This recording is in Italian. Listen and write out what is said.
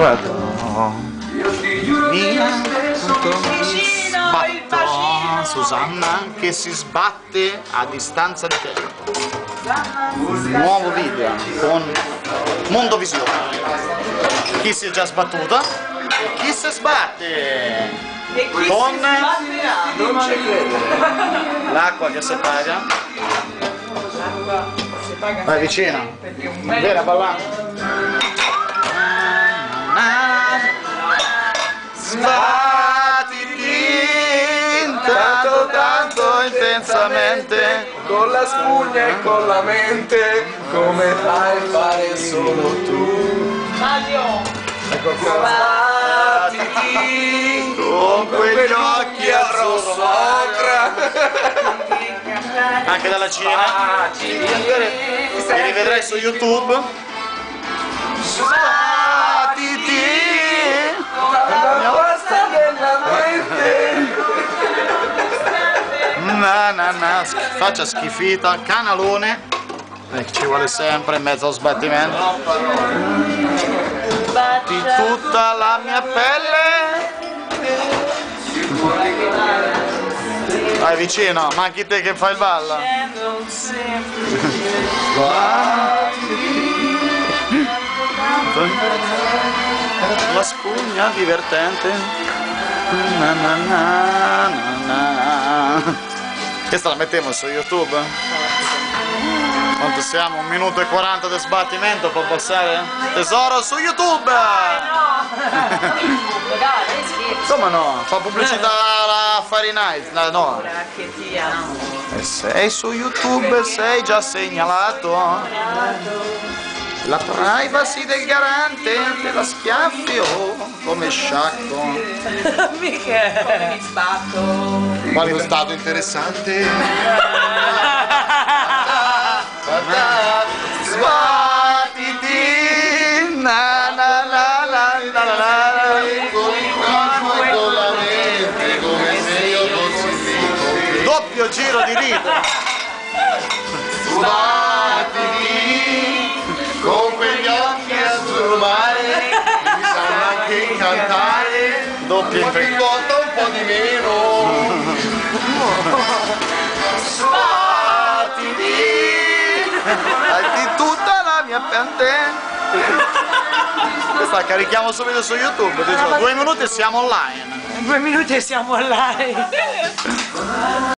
guarda. Mia, quanto mi sbatto. Susanna che si sbatte a distanza di tempo. Un nuovo video con Mondovisione. Chi si è già sbattuta? Chi si sbatte? Con l'acqua che si paga. Vai vicino. Vera ballando. Sbattiti tanto tanto intensamente con la spugna e con la mente, come fai a fare solo tu. Mario! Sbattiti con quegli occhi rossocra. Anche dalla Cina. Li rivedrai su YouTube. Sbattiti La pasta della mente. faccia schifita, canalone, ci vuole sempre in mezzo allo sbattimento di tutta la mia pelle. Vai vicino, manchi te che fai il ballo. La spugna divertente. Na na na na na. Questa la mettiamo su YouTube? Quanto siamo? 1 minuto e 40 di sbattimento, può passare? Tesoro su YouTube! Come no? Fa pubblicità alla Fahrenheit? No. E sei su YouTube, sei già segnalato. La privacy del garante te la schiaffi come sciacco. Mica! Come mi sbatto! Quale è stato interessante? Sbattiti na na na na na na na con la mente come se io fossi lì. Doppio giro di rito. Sbattiti con quegli occhi azzurro mare mi sanno anche incantare. Doppio ogni volta un po' di meno. Sbattiti di tutta la mia mente. Questa la carichiamo subito su YouTube. 2 minuti e siamo online. 2 minuti e siamo online!